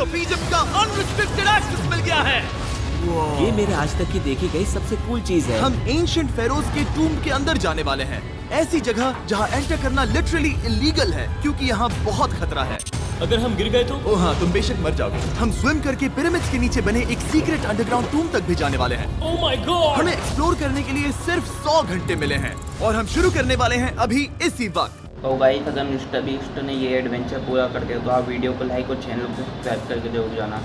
Pyramids of Egypt का unrestricted access मिल गया है। ये मेरे आज तक की देखी गई सबसे कूल चीज है। हम एंशिएंट फेरोज के टूम के अंदर जाने वाले हैं, ऐसी जगह जहाँ एंटर करना लिटरली इलीगल है क्योंकि यहाँ बहुत खतरा है। अगर हम गिर गए तो? ओह हाँ, तुम बेशक मर जाओगे। हम स्विम करके पिरामिड्स के नीचे बने एक सीक्रेट अंडरग्राउंड टूम तक भी जाने वाले हैं। Oh my God! हमें एक्सप्लोर करने के लिए सिर्फ 100 घंटे मिले हैं और हम शुरू करने वाले हैं अभी इसी वक्त। तो गाइस, अगर मिस्टर बीस्ट ने ये एडवेंचर पूरा कर दिया तो आप वीडियो को लाइक और चैनल को सब्सक्राइब करके जरूर जाना।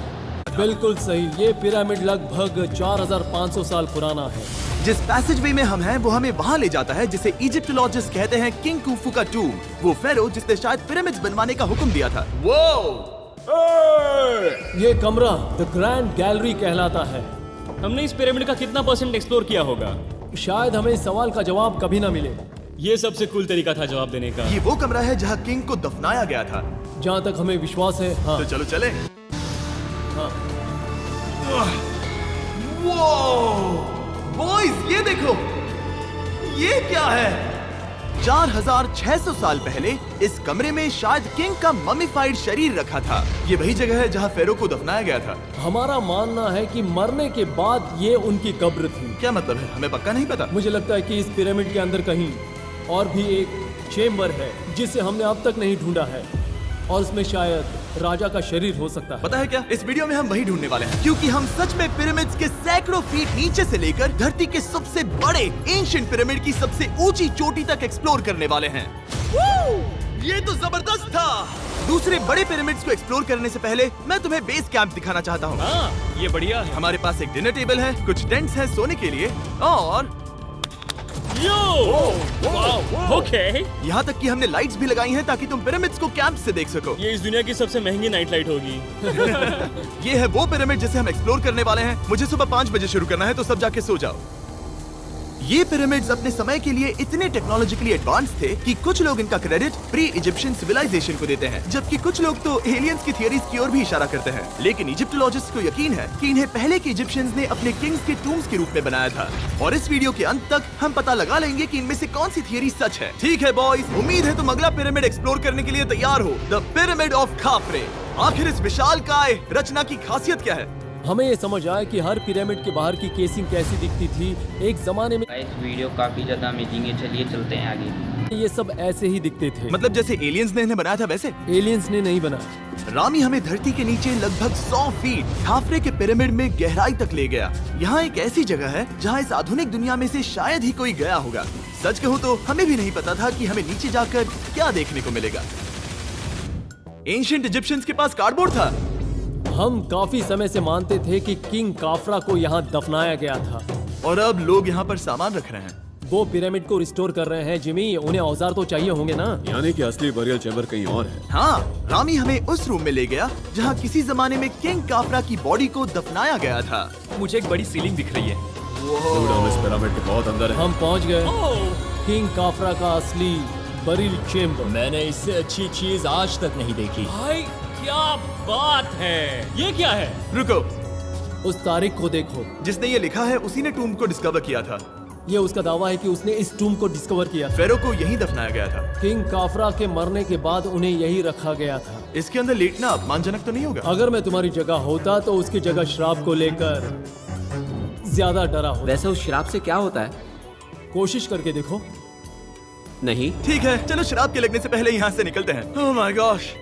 बिल्कुल सही। ये पिरामिड लगभग 4500 साल पुराना है। जिस पैसेजवे में हम हैं वो हमें वहाँ ले जाता है जिसे इजिप्टोलॉजिस्ट कहते हैं किंग कुफू का टूम, वो फेरो जिसने शायद पिरामिड्स बनवाने का हुक्म दिया था। वो ये कमरा द ग्रैंड गैलरी कहलाता है। हमने इस पिरामिड का कितना % एक्सप्लोर किया होगा? शायद हमें इस सवाल का जवाब कभी ना मिले। ये सबसे कूल तरीका था जवाब देने का। ये वो कमरा है जहाँ किंग को दफनाया गया था। जहाँ तक हमें विश्वास है। हाँ। तो चलो चले। हाँ। बॉयज ये देखो, ये क्या है? 4600 साल पहले इस कमरे में शायद किंग का ममीफाइड शरीर रखा था। ये वही जगह है जहाँ फेरो को दफनाया गया था। हमारा मानना है कि मरने के बाद ये उनकी कब्र थी। क्या मतलब है? हमें पक्का नहीं पता। मुझे लगता है कि इस पिरामिड के अंदर कहीं और भी एक चेम्बर है जिसे हमने अब तक नहीं ढूंढा है और उसमें शायद राजा का शरीर हो सकता है। पता है क्या, इस वीडियो में हम वही ढूंढने वाले हैं क्योंकि हम सच में पिरामिड्स के सैकड़ों फीट नीचे से लेकर धरती के सबसे बड़े एंशिएंट पिरामिड की सबसे ऊंची चोटी तक एक्सप्लोर करने वाले हैं। ये तो जबरदस्त था। दूसरे बड़े पिरामिड्स को एक्सप्लोर करने से पहले मैं तुम्हें बेस कैंप दिखाना चाहता हूँ। हाँ, ये बढ़िया है। हमारे पास एक डिनर टेबल है, कुछ टेंट्स हैं सोने के लिए और ओके। यहाँ तक कि हमने लाइट्स भी लगाई हैं ताकि तुम पिरामिड्स को कैंप से देख सको। ये इस दुनिया की सबसे महंगी नाइट लाइट होगी। ये है वो पिरामिड जिसे हम एक्सप्लोर करने वाले हैं। मुझे सुबह 5 बजे शुरू करना है तो सब जाके सो जाओ। ये पिरामिड्स अपने समय के लिए इतने टेक्नोलॉजिकली एडवांस थे कि कुछ लोग इनका क्रेडिट प्री इजिप्शियन सिविलाइजेशन को देते हैं, जबकि कुछ लोग तो एलियंस की थियरीज की ओर भी इशारा करते हैं। लेकिन इजिप्टोलॉजिस्ट को यकीन है कि इन्हें पहले के इजिप्शियंस ने अपने किंग्स के टूम्स के रूप में बनाया था। और इस वीडियो के अंत तक हम पता लगा लेंगे कि इनमें से कौन सी थियरी सच है। ठीक है बॉयज, उम्मीद है तुम अगला पिरामिड एक्सप्लोर करने के लिए तैयार हो, द पिरामिड ऑफ खाफरे। आखिर इस विशालकाय रचना की खासियत क्या है? हमें ये समझ आया कि हर पिरामिड के बाहर की केसिंग कैसी दिखती थी एक जमाने में। गाइस, वीडियो काफी ज्यादा अमेजिंग है। चलिए चलते हैं आगे। ये सब ऐसे ही दिखते थे। मतलब जैसे एलियंस ने इन्हें बनाया था वैसे? एलियंस ने नहीं बनाया। रामी हमें धरती के नीचे लगभग 100 फीट खाफरे के पिरामिड में गहराई तक ले गया। यहाँ एक ऐसी जगह है जहाँ इस आधुनिक दुनिया में से शायद ही कोई गया होगा। सच कहूँ तो हमें भी नहीं पता था कि हमें नीचे जाकर क्या देखने को मिलेगा। एंशिएंट इजिप्शियंस के पास कार्डबोर्ड था। हम काफी समय से मानते थे कि किंग काफरा को यहाँ दफनाया गया था और अब लोग यहाँ पर सामान रख रहे हैं। वो पिरामिड को रिस्टोर कर रहे हैं। जिमी, उन्हें औजार तो चाहिए होंगे ना? यानी कि असली बरियल चैम्बर कहीं और है। हाँ, रामी हमें उस रूम में ले गया जहाँ किसी जमाने में किंग काफरा की बॉडी को दफनाया गया था। मुझे एक बड़ी सीलिंग दिख रही है। दुर्गा, हम इस पिरामिड के बहुत अंदर है। हम पहुँच गए किंग काफरा का असली बरियल चेम्बर। मैंने इससे अच्छी चीज आज तक नहीं देखी। भाई क्या बात है! ये क्या है? रुको, उस तारीख को देखो। जिसने ये लिखा है उसी ने टूम को डिस्कवर किया था। ये उसका दावा है कि उसने इस टूम को डिस्कवर किया था। फेरो को यहीं दफनाया गया था। किंग काफरा के मरने के बाद उन्हें यही रखा गया था। इसके अंदर लेटना अपमानजनक तो नहीं होगा? अगर मैं तुम्हारी जगह होता तो उसकी जगह श्राप को लेकर ज्यादा डरा होता। वैसे उस शराब से क्या होता है? कोशिश करके देखो। नहीं। ठीक है, चलो शराब के लगने से पहले यहाँ से निकलते हैं। ओह माय गॉश,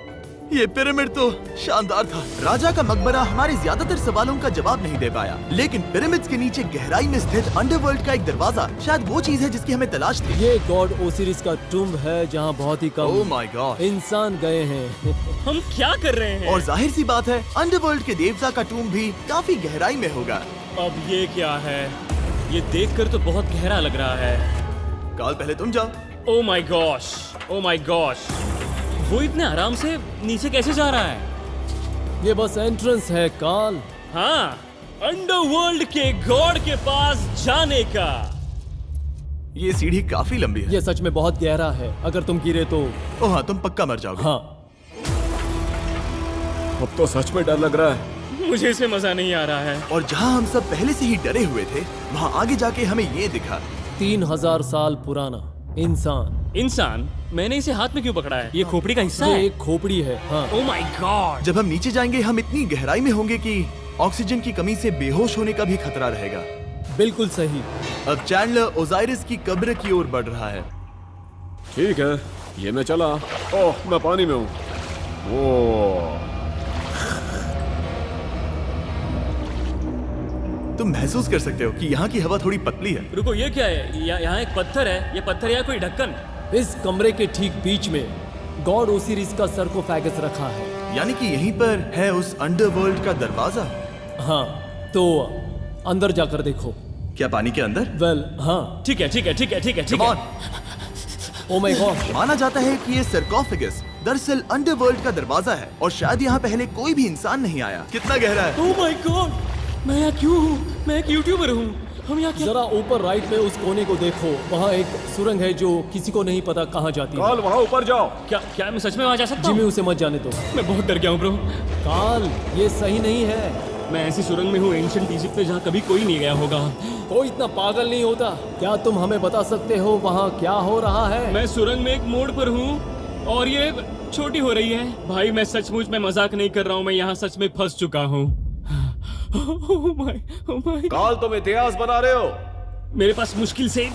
ये पिरामिड तो शानदार था। राजा का मकबरा हमारे ज्यादातर सवालों का जवाब नहीं दे पाया, लेकिन पिरामिड्स के नीचे गहराई में स्थित अंडरवर्ल्ड का एक दरवाजा शायद वो चीज है जिसकी हमें तलाश थी। ये गॉड ओसिरिस का टूम्ब है जहाँ बहुत ही ओह कम माय गॉड इंसान गए हैं। हम क्या कर रहे हैं? और जाहिर सी बात है अंडरवर्ल्ड के देवता का टूम्ब भी काफी गहराई में होगा। अब ये क्या है? ये देखकर तो बहुत गहरा लग रहा है। काल, पहले तुम जाओ। Oh my gosh, oh my gosh, वो इतने आराम से नीचे कैसे जा रहा है? ये बस एंट्रेंस है काल। हाँ, अंडरवर्ल्ड के गॉड के पास जाने का। ये सीढ़ी काफी लंबी है। ये सच में बहुत गहरा है। अगर तुम गिरे तो ओह हाँ, तुम पक्का मर जाओगे। हाँ। अब तो सच में डर लग रहा है। मुझे इसमें मजा नहीं आ रहा है। और जहाँ हम सब पहले से ही डरे हुए थे, वहाँ आगे जाके हमें ये दिखा। 3000 साल पुराना इंसान इंसान, मैंने इसे हाथ में क्यों पकड़ा है? ये खोपड़ी का हिस्सा ये है। एक खोपड़ी है। हाँ, ओह माय गॉड। जब हम नीचे जाएंगे हम इतनी गहराई में होंगे कि ऑक्सीजन की कमी से बेहोश होने का भी खतरा रहेगा। बिल्कुल सही। अब चैंडलर ओजाइरिस की कब्र की ओर बढ़ रहा है। ठीक है, ये मैं चला। ओह, मैं पानी में हूँ। ओह, तुम महसूस कर सकते हो कि यहाँ की हवा थोड़ी पतली है। रुको, ये क्या है? यहाँ एक पत्थर है। ये पत्थर या कोई ढक्कन? इस कमरे के ठीक बीच में गॉड ओसिरिस का सरकोफेगस रखा है। यानी कि यहीं पर है उस अंडरवर्ल्ड का दरवाजा। हाँ, तो अंदर जाकर देखो। क्या पानी के अंदर? वेल, हाँ। ठीक है, ठीक है, ठीक है, ठीक है, ठीक Come है। on। Oh my God. माना जाता है कि ये सरकोफेगस दरअसल अंडरवर्ल्ड का दरवाजा है और शायद यहाँ पहले कोई भी इंसान नहीं आया। कितना गहरा है? ओह माय गॉड, मैं यहाँ क्यों हूँ? मैं एक यूट्यूबर हूँ। हम यहाँ क्या? जरा ऊपर राइट में उस कोने को देखो, वहाँ एक सुरंग है जो किसी को नहीं पता कहाँ जाती है। काल वहाँ ऊपर जाओ। क्या मैं सच में वहाँ जा सकता जिमी हूँ? उसे मत जाने दो। मैं बहुत डर गया हूँ ब्रो। काल, ये सही नहीं है। मैं ऐसी सुरंग में हूँ एंशिएंट इजिप्ट में जहाँ कभी कोई नहीं गया होगा। कोई इतना पागल नहीं होता। क्या तुम हमें बता सकते हो वहाँ क्या हो रहा है? मैं सुरंग में एक मोड़ पर हूँ और ये छोटी हो रही है। भाई मैं सचमुच में मजाक नहीं कर रहा हूँ, मैं यहाँ सच में फंस चुका हूँ। Oh my. काल, तुम इतिहास बना रहे हो। मेरे पास मुश्किल से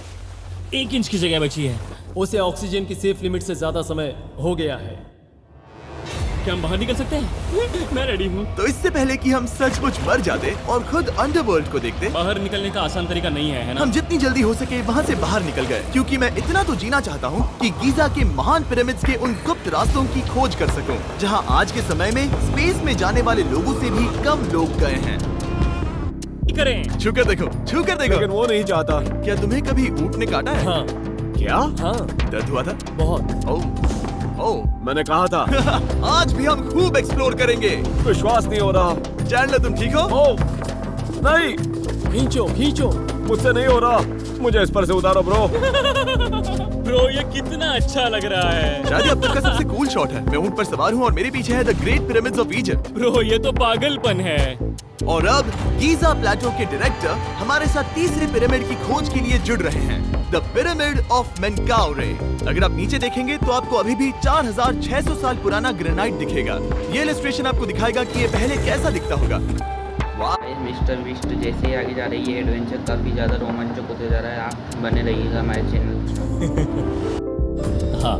1 इंच की जगह बची है। उसे ऑक्सीजन की सेफ लिमिट से ज्यादा समय हो गया है। क्या हम बाहर निकल सकते हैं? मैं रेडी हूँ। तो इससे पहले कि हम सचमुच मर जाते और खुद अंडरवर्ल्ड को देखते, बाहर निकलने का आसान तरीका नहीं है ना? हम जितनी जल्दी हो सके वहाँ से बाहर निकल गए, क्योंकि मैं इतना तो जीना चाहता हूँ कि गीजा के महान पिरामिड्स के उन गुप्त रास्तों की खोज कर सकूं, जहाँ आज के समय में स्पेस में जाने वाले लोगों से भी कम लोग गए हैं। करें। छू कर देखो, छू कर देखो। लेकिन वो नहीं चाहता। क्या तुम्हें कभी ऊँट ने काटा है? हाँ, क्या? हाँ, दर्द हुआ था? बहुत। ओह, मैंने कहा था। आज भी हम खूब एक्सप्लोर करेंगे। विश्वास नहीं हो रहा। चैंडलर तुम ठीक हो? ओह, नहीं, खींचो, खींचो। मुझसे नहीं हो रहा। मुझे इस पर से उतारो ब्रो। ब्रो ये कितना अच्छा लग रहा है। शायद ये अब तक का सबसे कूल शॉट है। मैं ऊँट पर सवार हूँ और मेरे पीछे है the great pyramids of Egypt. Bro ये तो पागलपन है। और अब गीजा प्लेटो के डायरेक्टर हमारे साथ तीसरे पिरामिड की खोज के लिए जुड़ रहे हैं, द पिरामिड ऑफ मेनकाउरे। अगर आप नीचे देखेंगे तो आपको अभी भी 4600 साल पुराना ग्रेनाइट दिखेगा। ये इलस्ट्रेशन आपको दिखाएगा कि ये पहले कैसा दिखता होगा। मिस्टर बिस्ट जैसे ही आगे जा रही है एडवेंचर काफ़ी ज़्यादा रोमांचक होते जा रहा है। आप बने रहिएगा हमारे चैनल। हाँ।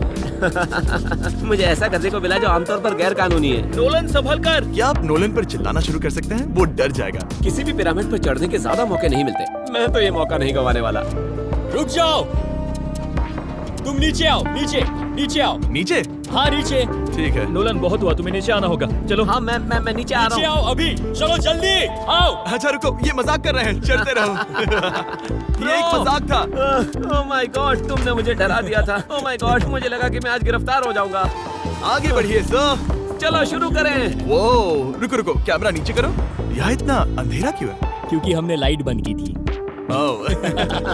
मुझे ऐसा करने को मिला जो आमतौर पर गैर कानूनी है। नोलन संभल कर। क्या आप नोलन पर चिल्लाना शुरू कर सकते हैं? वो डर जाएगा। किसी भी पिरामिड पर चढ़ने के ज्यादा मौके नहीं मिलते। मैं तो ये मौका नहीं गंवाने वाला। रुक जाओ, तुम नीचे आओ, नीचे नीचे आओ। नीचे? हाँ नीचे। ठीक है। नोलन बहुत हुआ, तुम्हें नीचे आना होगा। चलो। हाँ, मैं नीचे आ नीचे रहा हूँ। आओ अभी, चलो जल्दी आओ। अच्छा रुको, ये मजाक कर रहे हैं, चढ़ते रहो। ये एक मजाक था। ओह माय गॉड, तुमने मुझे डरा दिया था। ओह माय गॉड, मुझे लगा कि मैं आज गिरफ्तार हो जाऊंगा। आगे बढ़िए सर। चलो शुरू करें। वो रुको रुको, कैमरा नीचे करो। यहाँ इतना अंधेरा क्यों है? क्योंकि हमने लाइट बंद की थी। ओह,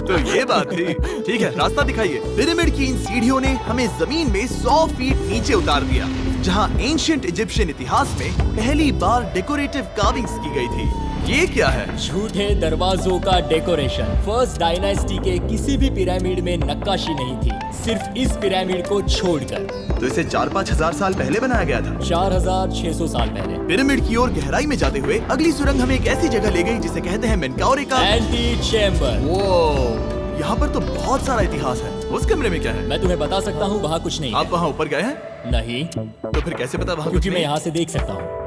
तो ये बात थी। ठीक है, रास्ता दिखाइए। पिरामिड की इन सीढ़ियों ने हमें जमीन में 100 फीट नीचे उतार दिया, जहाँ एंशिएंट इजिप्शियन इतिहास में पहली बार डेकोरेटिव कार्विंग्स की गई थी। ये क्या है? झूठे दरवाजों का डेकोरेशन। फर्स्ट डायनास्टी के किसी भी पिरामिड में नक्काशी नहीं थी, सिर्फ इस पिरामिड को छोड़कर। तो इसे 4-5 हजार साल पहले बनाया गया था। 4600 साल पहले। पिरामिड की ओर गहराई में जाते हुए अगली सुरंग हमें एक ऐसी जगह ले गई जिसे कहते हैं मेनकाउरे का एंटी चेम्बर। वो यहाँ पर तो बहुत सारा इतिहास है। उस कमरे में क्या है? मैं तुम्हें बता सकता हूँ, वहाँ कुछ नहीं आप है। वहाँ ऊपर गए हैं? नहीं, तो फिर कैसे पता वहाँ कुछ क्योंकि मैं नहीं? यहाँ से देख सकता हूँ।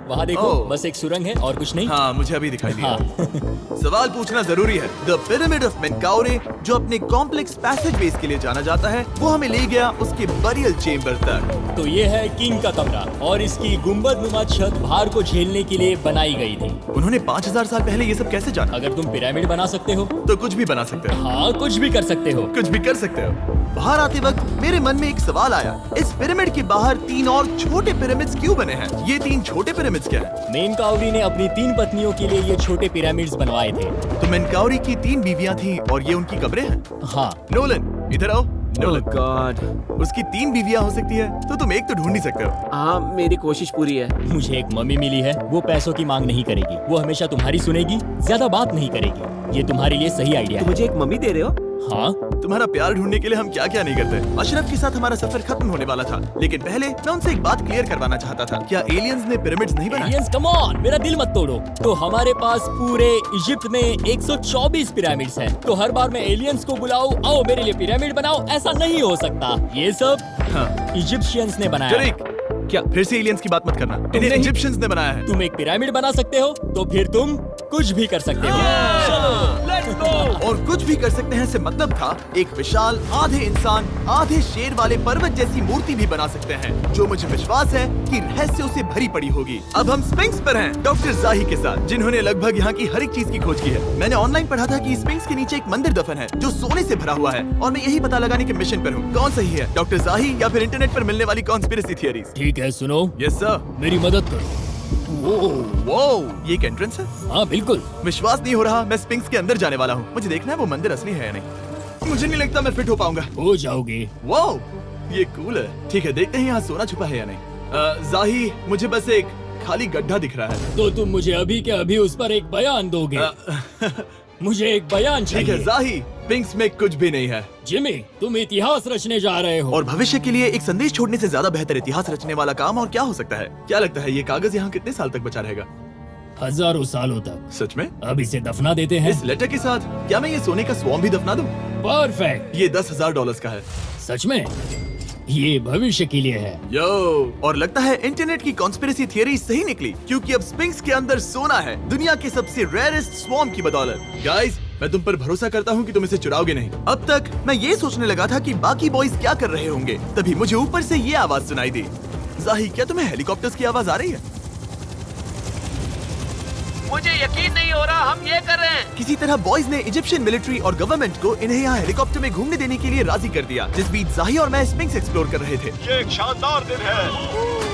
वहाँ देखो, ओह। बस एक सुरंग है और कुछ नहीं। हाँ, मुझे अभी दिखाई दिया। हाँ। सवाल पूछना जरूरी है। द पिरामिड ऑफ मेनकाउरे, जो अपने कॉम्प्लेक्स पैसेजवेज के लिए जाना जाता है, वो हमें ले गया उसके बरियल चेम्बर तक। तो ये है किंग का कमरा और इसकी गुंबदनुमा छत भार को झेलने के लिए बनाई गई थी। उन्होंने 5000 साल पहले ये सब कैसे जाना? अगर तुम पिरामिड बना सकते हो तो कुछ भी बना सकते हो। हाँ, कुछ भी कर सकते हो। कुछ भी कर सकते हो। बाहर आते वक्त मेरे मन में एक सवाल आया, इस पिरामिड के बाहर 3 और छोटे पिरामिड्स क्यों बने हैं? ये 3 छोटे पिरामिड्स क्या है? मेनकाउरी ने अपनी 3 पत्नियों के लिए ये छोटे पिरामिड्स बनवाए थे। तो मेनकाउरी की 3 बीवियां थी और ये उनकी कब्रें हैं। हाँ, नोलन इधर आओ। ओह नोलन, गॉड। उसकी 3 बीवियां हो सकती है, तो तुम एक तो ढूंढ ही सकते हो। हाँ, मेरी कोशिश पूरी है। मुझे एक मम्मी मिली है, वो पैसों की मांग नहीं करेगी, वो हमेशा तुम्हारी सुनेगी, ज्यादा बात नहीं करेगी। ये तुम्हारे लिए सही आइडिया तो है। मुझे एक मम्मी दे रहे हो? हाँ? तुम्हारा प्यार ढूंढने के लिए हम क्या क्या नहीं करते। अशरफ के साथ हमारा सफर खत्म होने वाला था, लेकिन पहले मैं उनसे एक बात क्लियर करवाना चाहता था। क्या एलियंस ने पिरामिड्स नहीं बनाए? एलियंस, कम ऑन, मेरा दिल मत तोड़ो। तो हमारे पास पूरे इजिप्ट में 124 पिरामिड्स हैं। तो हर बार मैं एलियंस को बुलाऊं, आओ मेरे लिए पिरामिड बनाओ, ऐसा नहीं हो सकता। ये सब इजिप्शियंस ने बनाया है। जरीक, क्या फिर से एलियंस की बात मत करना। इन्हें इजिप्शियंस ने बनाया है। तुम एक पिरामिड बना सकते हो, तो फिर तुम कुछ भी कर सकते हो। और कुछ भी कर सकते हैं से मतलब था एक विशाल आधे इंसान आधे शेर वाले पर्वत जैसी मूर्ति भी बना सकते हैं, जो मुझे विश्वास है कि रहस्यों से भरी पड़ी होगी। अब हम स्फिंक्स पर हैं, डॉक्टर जाही के साथ, जिन्होंने लगभग यहाँ की हर एक चीज की खोज की है। मैंने ऑनलाइन पढ़ा था कि स्फिंक्स के नीचे एक मंदिर दफन है जो सोने से भरा हुआ है, और मैं यही पता लगाने के मिशन पर हूँ। कौन सही है, डॉक्टर जाही या फिर इंटरनेट पर मिलने वाली कॉन्स्पिरेसी थियरीज? ठीक है, सुनो, यस सर। मेरी मदद करो। वो ये एक एंट्रेंस है? हाँ बिल्कुल। विश्वास नहीं हो रहा, मैं स्फिंक्स के अंदर जाने वाला हूँ। मुझे देखना है वो मंदिर असली है या नहीं। मुझे नहीं लगता मैं फिट हो पाऊंगा। हो जाओगे। वाओ, ये कूल है। ठीक है, देखते हैं यहाँ सोना छुपा है या नहीं। जाही, मुझे बस एक खाली गड्ढा दिख रहा है। तो तुम मुझे अभी के अभी उस पर एक बयान दोगे? मुझे एक बयान ठीक है चाहिए। जाही, स्फिंक्स में कुछ भी नहीं है। जिमी, तुम इतिहास रचने जा रहे हो। और भविष्य के लिए एक संदेश छोड़ने से ज्यादा बेहतर इतिहास रचने वाला काम और क्या हो सकता है? क्या लगता है ये कागज यहाँ कितने साल तक बचा रहेगा? हजारों सालों तक। सच में? अब इसे दफना देते हैं। इस लेटर के साथ क्या मैं ये सोने का स्वॉर्म भी दफना दूं? परफेक्ट। ये $10,000 का है। सच में? ये भविष्य के लिए है। यो, और लगता है इंटरनेट की कॉन्स्पिरेसी थियरी सही निकली, क्योंकि अब स्फिंक्स के अंदर सोना है, दुनिया के सबसे रेयरेस्ट स्वॉर्म की बदौलत। गाइस, मैं तुम पर भरोसा करता हूँ कि तुम इसे चुराओगे नहीं। अब तक मैं ये सोचने लगा था कि बाकी बॉयज क्या कर रहे होंगे, तभी मुझे ऊपर से ये आवाज सुनाई दी। जाही, क्या तुम्हें हेलीकॉप्टर्स की आवाज आ रही है? मुझे यकीन नहीं हो रहा हम ये कर रहे हैं। किसी तरह बॉयज ने इजिप्शियन मिलिट्री और गवर्नमेंट को इन्हें यहाँ हेलीकॉप्टर में घूमने देने के लिए राजी कर दिया, जिस बीच जाही और मैं स्फिंक्स एक्सप्लोर कर रहे थे। ये एक शानदार दिन है।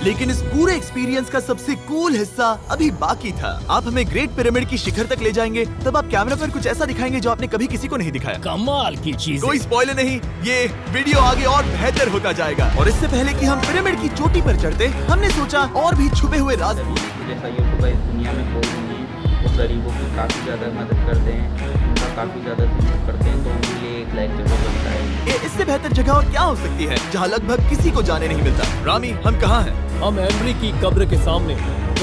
लेकिन इस पूरे एक्सपीरियंस का सबसे कूल हिस्सा अभी बाकी था। आप हमें ग्रेट पिरामिड की शिखर तक ले जाएंगे, तब आप कैमरा पर कुछ ऐसा दिखाएंगे जो आपने कभी किसी को नहीं दिखाया। कमाल की चीज। कोई स्पॉइलर नहीं, ये वीडियो आगे और बेहतर होता जाएगा। और इससे पहले कि हम पिरामिड की चोटी पर चढ़ते, हमने सोचा और भी छुपे हुए राज। जैसा यूट्यूबर इस दुनिया में कोई नहीं है। वो गरीबों की काफ़ी ज़्यादा मदद करते हैं, उनका काफ़ी ज़्यादा सपोर्ट करते हैं, तो उनके लिए एक लाइक जरूर बनता है। इससे बेहतर जगह और क्या हो सकती है जहाँ लगभग किसी को जाने नहीं मिलता। रामी, हम कहाँ हैं? हम एमरी की कब्र के सामने,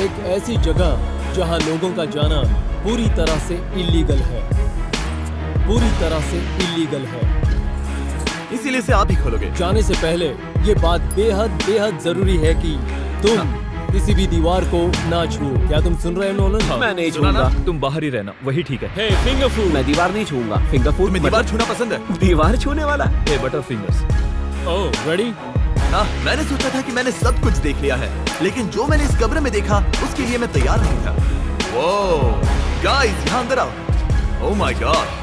एक ऐसी जगह जहां लोगों का जाना पूरी तरह से इलीगल है। पूरी तरह से इलीगल है। इसीलिए से आप ही खोलोगे। जाने से पहले ये बात बेहद बेहद जरूरी है कि तुम किसी भी दीवार को ना छुओ। क्या तुम सुन रहे हो नोलन? मैं नहीं सुना ना? छूऊंगा, तुम बाहर ही रहना, वही ठीक है। हे फिंगर फूड। मैं दीवार नहीं छूऊंगा। फिंगर फूड तुम्हें दीवार छूना पसंद है? दीवार छूने वाला? हे बटर फिंगर्स। ओह, रेडी? हाँ, मैंने सोचा था कि मैंने सब कुछ देख लिया है, लेकिन जो मैंने इस कब्र में देखा उसके लिए मैं तैयार नहीं था। वो गाइस, यहाँ अंदर आओ। ओह माय गॉड,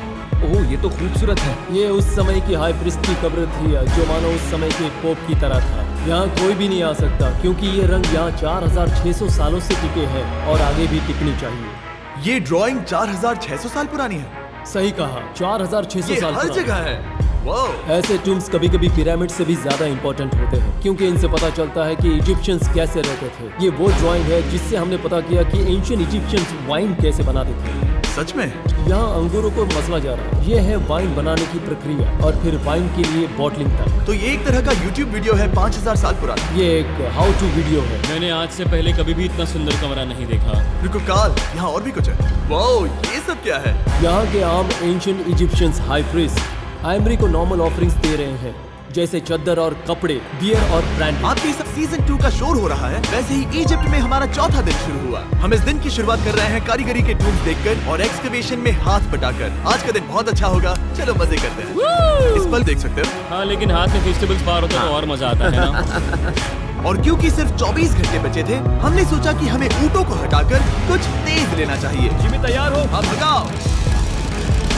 ओह ये तो खूबसूरत है। ये उस समय की हाई प्रीस्ट की कब्र थी, जो मानो उस समय के पोप की तरह था। यहाँ कोई भी नहीं आ सकता क्योंकि ये रंग यहाँ 4600 सालों से टिके हैं और आगे भी टिकनी चाहिए। ये ड्राइंग 4600 साल पुरानी है। सही कहा, 4600 ये साल हर पुरानी। जगह है। वाह, ऐसे टूम्स कभी कभी पिरामिड से भी ज्यादा इंपॉर्टेंट होते हैं, क्योंकि इनसे पता चलता है कि इजिप्शियंस कैसे रहते थे। ये वो ड्राइंग है जिससे हमने पता किया कि एंशिएंट इजिप्शियंस वाइन कैसे बनाते थे। सच में? यहाँ अंगूरों को मसला जा रहा है। ये है वाइन बनाने की प्रक्रिया और फिर वाइन के लिए बॉटलिंग तक। तो ये एक तरह का YouTube वीडियो है 5000 साल पुराना। ये एक हाउ टू वीडियो है। मैंने आज से पहले कभी भी इतना सुंदर कमरा नहीं देखा। रुको काल, यहाँ और भी कुछ है। वाओ, ये सब क्या है? यहाँ के आम एंशिएंट इजिप्शियंस हाई प्रीस्ट आयमरी को नॉर्मल ऑफरिंग्स दे रहे हैं, जैसे चद्दर और कपड़े, बियर और ब्रांड। आपके सब सीजन 2 का शोर हो रहा है। वैसे ही इजिप्ट में हमारा चौथा दिन शुरू हुआ। हम इस दिन की शुरुआत कर रहे हैं कारीगरी के टूल्स देखकर और एक्सकवेशन में हाथ बटाकर। आज का दिन बहुत अच्छा होगा, चलो मजे करते हैं। इस पल देख सकते हो। हाँ, लेकिन हाथ में फेस्टिवल्स बार होता तो और मजा आता है ना। और क्योंकि सिर्फ 24 घंटे बचे थे, हमने सोचा कि हमें ऊँटों को हटाकर कुछ तेज लेना चाहिए। जिमी तैयार हो? अब भगाओ।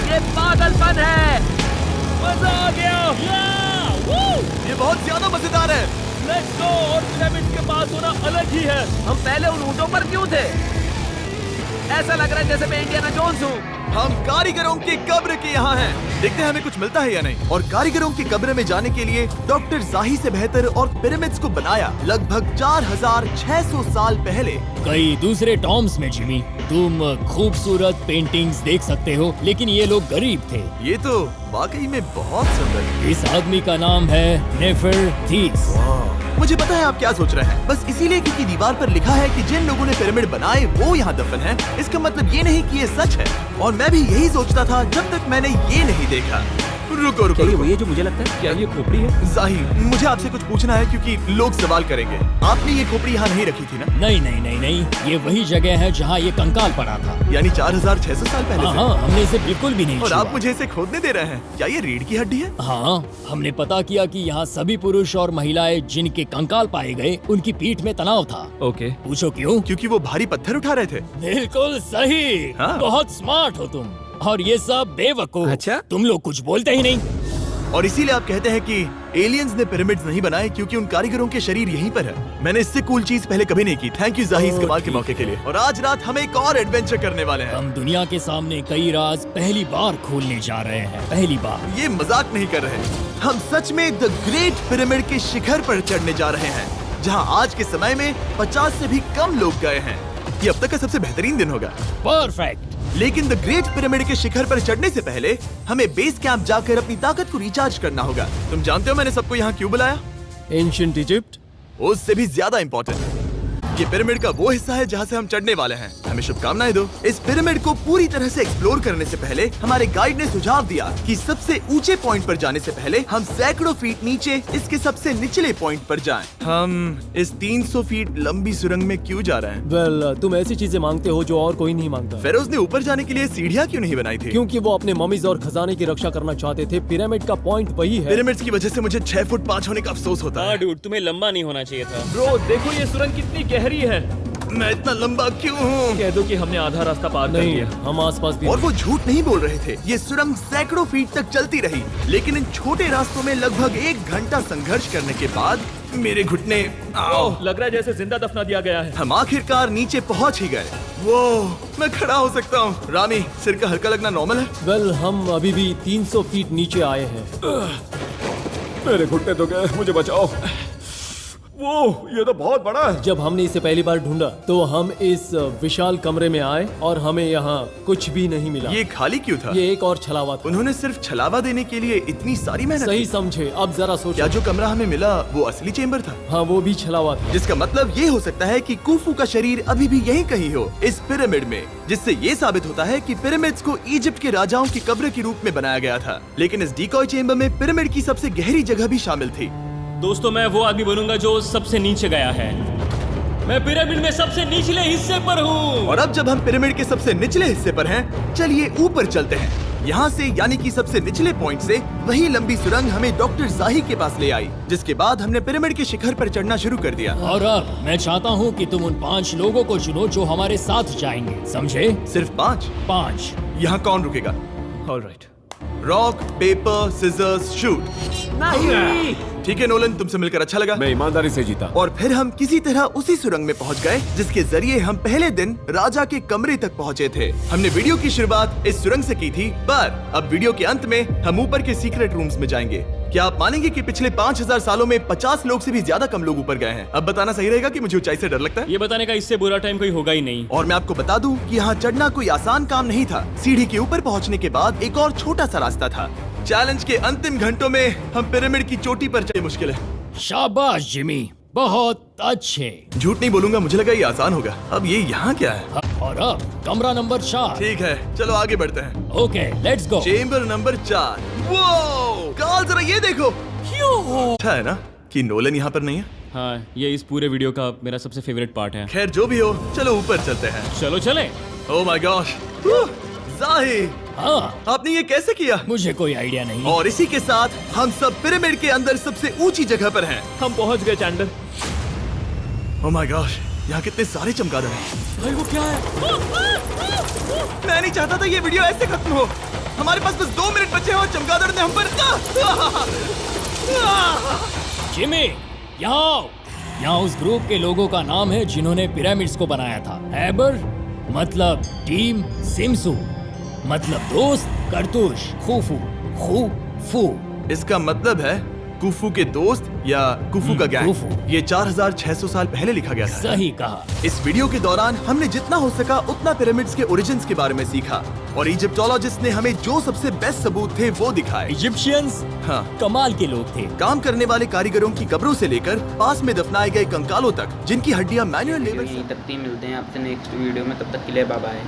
ये पागलपन है। मजा आ गया। ये बहुत ज्यादा मजेदार है। Let's go. और पिरामिड के पास होना अलग ही है। हम पहले उन ऊँटों पर क्यों थे? ऐसा लग रहा है जैसे मैं इंडियाना जोन्स हूँ। हम कारीगरों की कब्र के यहाँ हैं। देखते हैं हमें कुछ मिलता है या नहीं। और कारीगरों की कब्र में जाने के लिए डॉक्टर जाही से बेहतर और पिरामिड्स को बनाया लगभग 4600 साल पहले। कई दूसरे टॉम्स में जिमी तुम खूबसूरत पेंटिंग्स देख सकते हो, लेकिन ये लोग गरीब थे। ये तो वाकई में बहुत सुंदर है। इस आदमी का नाम है नेफरटीस। मुझे पता है आप क्या सोच रहे हैं, बस इसीलिए क्योंकि दीवार पर लिखा है कि जिन लोगों ने पिरामिड बनाए वो यहाँ दफन हैं, इसका मतलब ये नहीं कि ये सच है। और मैं भी यही सोचता था जब तक मैंने ये नहीं देखा। रुको रुको, रुको। ये जो मुझे लगता है, क्या ये खोपड़ी है? जाही, मुझे आपसे कुछ पूछना है क्योंकि लोग सवाल करेंगे। आपने ये खोपड़ी यहाँ नहीं रखी थी ना? नहीं नहीं नहीं नहीं, ये वही जगह है जहाँ ये कंकाल पड़ा था। यानी 4600 साल पहले से? हाँ, हमने इसे बिल्कुल भी नहीं और छुआ। आप मुझे इसे खोदने दे रहे हैं? क्या ये रीढ़ की हड्डी है? हाँ, हमने पता किया कि यहाँ सभी पुरुष और महिलाएं जिनके कंकाल पाए गए उनकी पीठ में तनाव था। ओके। पूछो क्यों? क्योंकि वो भारी पत्थर उठा रहे थे। बिल्कुल सही। हाँ। बहुत स्मार्ट हो तुम। और ये सब बेवकूफ। अच्छा? तुम लोग कुछ बोलते ही नहीं। और इसीलिए आप कहते हैं कि एलियंस ने पिरामिड्स नहीं बनाए क्योंकि उन कारीगरों के शरीर यहीं पर है। मैंने इससे कूल चीज पहले कभी नहीं की। थैंक यू जाही इस कमाल के मौके के लिए। और आज रात हम एक और एडवेंचर करने वाले हैं। हम दुनिया के सामने कई राज पहली बार खोलने जा रहे हैं। पहली बार। ये मजाक नहीं कर रहे। हम सच में द ग्रेट पिरामिड के शिखर पर चढ़ने जा रहे हैं, जहां आज के समय में 50 से भी कम लोग गए हैं। ये अब तक का सबसे बेहतरीन दिन होगा। परफेक्ट। लेकिन द ग्रेट पिरामिड के शिखर पर चढ़ने से पहले हमें बेस कैंप जाकर अपनी ताकत को रिचार्ज करना होगा। तुम जानते हो मैंने सबको यहाँ क्यों बुलाया? Ancient Egypt. उससे भी ज्यादा इम्पोर्टेंट, ये पिरामिड का वो हिस्सा है जहाँ से हम चढ़ने वाले हैं। हमें शुभकामनाएं दो। इस पिरामिड को पूरी तरह से एक्सप्लोर करने से पहले हमारे गाइड ने सुझाव दिया कि सबसे ऊंचे पॉइंट पर जाने से पहले हम सैकड़ों फीट नीचे इसके सबसे निचले पॉइंट पर जाएं। हम इस 300 फीट लंबी सुरंग में क्यों जा रहे हैं? वेल, तुम ऐसी चीजें मांगते हो जो और कोई नहीं मांगता। फेरोज ने ऊपर जाने के लिए सीढ़ियाँ क्यों नहीं बनाई थी? क्योंकि वो अपने ममीज और खजाने की रक्षा करना चाहते थे। पिरामिड का पॉइंट वही है। पिरामिड्स की वजह से मुझे 6 फुट 5 होने का अफसोस होता हाँ है। डूड, तुम्हें लंबा नहीं होना चाहिए था। ब्रो देखो ये सुरंग कितनी गहरी है। मैं इतना लंबा क्यों हूँ? कह दो कि हमने आधा रास्ता पार कर नहीं, लिया। हम आसपास भी। और वो झूठ नहीं बोल रहे थे। ये सुरंग सैकड़ों फीट तक चलती रही, लेकिन इन छोटे रास्तों में लगभग 1 घंटा संघर्ष करने के बाद मेरे घुटने ओह, लग रहा है जैसे जिंदा दफना दिया गया है। हम आखिरकार नीचे पहुंच ही गए। वो मैं खड़ा हो सकता हूँ। रामी, सिर का हल्का लगना नॉर्मल है? वेल, हम अभी भी 300 फीट नीचे आए हैं। मेरे घुटने तो गए, मुझे बचाओ। वो ये तो बहुत बड़ा है। जब हमने इसे पहली बार ढूंढा तो हम इस विशाल कमरे में आए और हमें यहाँ कुछ भी नहीं मिला। ये खाली क्यों था? ये एक और छलावा था। उन्होंने सिर्फ छलावा देने के लिए इतनी सारी मेहनत सही की? समझे। अब जरा क्या सोचो। जो कमरा हमें मिला वो असली चेम्बर था? हाँ, वो भी छलावा था। जिसका मतलब ये हो सकता है कि कुफू का शरीर अभी भी यहीं कहीं हो, इस पिरामिड में, जिससे ये साबित होता है कि पिरामिड्स को इजिप्ट के राजाओं की कब्र के रूप में बनाया गया था। लेकिन इस डिकॉय चेम्बर में पिरामिड की सबसे गहरी जगह भी शामिल थी। दोस्तों, मैं वो आदमी बनूंगा जो सबसे नीचे गया है। मैं पिरामिड में सबसे निचले हिस्से पर हूँ। और अब जब हम पिरामिड के सबसे निचले हिस्से पर हैं, चलिए ऊपर चलते हैं। यहाँ से यानी कि सबसे निचले पॉइंट से वही लंबी सुरंग हमें डॉक्टर जाही के पास ले आई, जिसके बाद हमने पिरामिड के शिखर पर चढ़ना शुरू कर दिया। और अब मैं चाहता हूँ कि तुम उन 5 लोगों को चुनो जो हमारे साथ जाएंगे, समझे? सिर्फ 5? 5। यहाँ कौन रुकेगा? Alright. Rock paper scissors shoot. नहीं। ठीक है नोलन, तुमसे मिलकर अच्छा लगा। मैं ईमानदारी से जीता। और फिर हम किसी तरह उसी सुरंग में पहुंच गए जिसके जरिए हम पहले दिन राजा के कमरे तक पहुंचे थे। हमने वीडियो की शुरुआत इस सुरंग से की थी, पर अब वीडियो के अंत में हम ऊपर के सीक्रेट रूम्स में जाएंगे। क्या आप मानेंगे कि पिछले 5000 सालों में 50 लोग से भी ज्यादा कम लोग ऊपर गए हैं? अब बताना सही रहेगा कि मुझे ऊंचाई से डर लगता है। ये बताने का इससे बुरा टाइम कोई होगा ही नहीं। और मैं आपको बता दूं कि यहाँ चढ़ना कोई आसान काम नहीं था। सीढ़ी के ऊपर पहुँचने के बाद एक और छोटा सा रास्ता था। चैलेंज के अंतिम घंटों में हम पिरामिड की चोटी पर चढ़े। मुश्किल है। शाबाश जिमी, बहुत अच्छे। झूठ नहीं बोलूंगा, मुझे लगा ये आसान होगा। अब ये यहाँ क्या है? और अब कमरा नंबर 4। ठीक है, चलो आगे बढ़ते हैं। Okay, let's go. Chamber number 4। वो काल, जरा ये देखो। अच्छा है ना कि नोलन यहाँ पर नहीं है? हाँ, ये इस पूरे वीडियो का मेरा सबसे फेवरेट पार्ट है। खैर जो भी हो, चलो ऊपर चलते हैं। चलो चले। ओह माय गॉश, जाही, हाँ, आपने ये कैसे किया? मुझे कोई आइडिया नहीं। और इसी के साथ हम सब पिरामिड के अंदर सबसे ऊंची जगह पर हैं। हम पहुंच गए चैंडलर। ओह माय गॉश, यहाँ कितने सारे चमगादड़ हैं। भाई वो क्या है? मैं नहीं चाहता था ये वीडियो ऐसे खत्म हो। हमारे पास बस 2 मिनट बचे हैं और चमगादड़ ने हम पर जिमी, यहाँ आओ। यहाँ उस ग्रुप के लोगों का नाम है जिन्होंने पिरामिड्स को बनाया था। एबर मतलब टीम सिमसू, मतलब दोस्त, करतूश, खूफू, खूफू। इसका मतलब है कुफू के दोस्त या कुफू का गैंग। कुफू। ये 4600 साल पहले लिखा गया था। सही कहा। इस वीडियो के दौरान हमने जितना हो सका उतना पिरामिड्स के ओरिजिन्स के बारे में सीखा और इजिप्टोलॉजिस्ट ने हमें जो सबसे बेस्ट सबूत थे वो दिखाए। इजिप्शियंस हाँ, कमाल के लोग थे। काम करने वाले कारीगरों की कब्रों से लेकर पास में दफनाए गए कंकालों तक, जिनकी हड्डियां मैनुअल लेबर यहीं तक ही मिलते हैं आपसे नेक्स्ट वीडियो में, तब तक के लिए बाय बाय।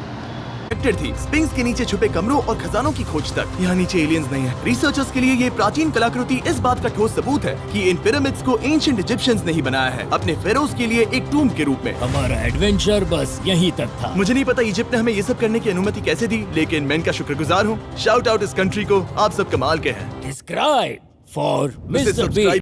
कनेक्टेड थी स्पिंक्स के नीचे छुपे कमरों और खजानों की खोज तक। यहाँ नीचे एलियंस नहीं है। रिसर्चर्स के लिए ये प्राचीन कलाकृति इस बात का ठोस सबूत है कि इन पिरामिड्स को एंशिएंट इजिप्शियंस ने ही बनाया है, अपने फेरोज के लिए एक टूम्ब के रूप में। हमारा एडवेंचर बस यहीं तक था। मुझे नहीं पता इजिप्ट ने हमें ये सब करने की अनुमति कैसे दी, लेकिन मैं इनका शुक्रगुजार हूँ। शाउट आउट इस कंट्री को, आप सब कमाल के हैं। Describe for mister mister B.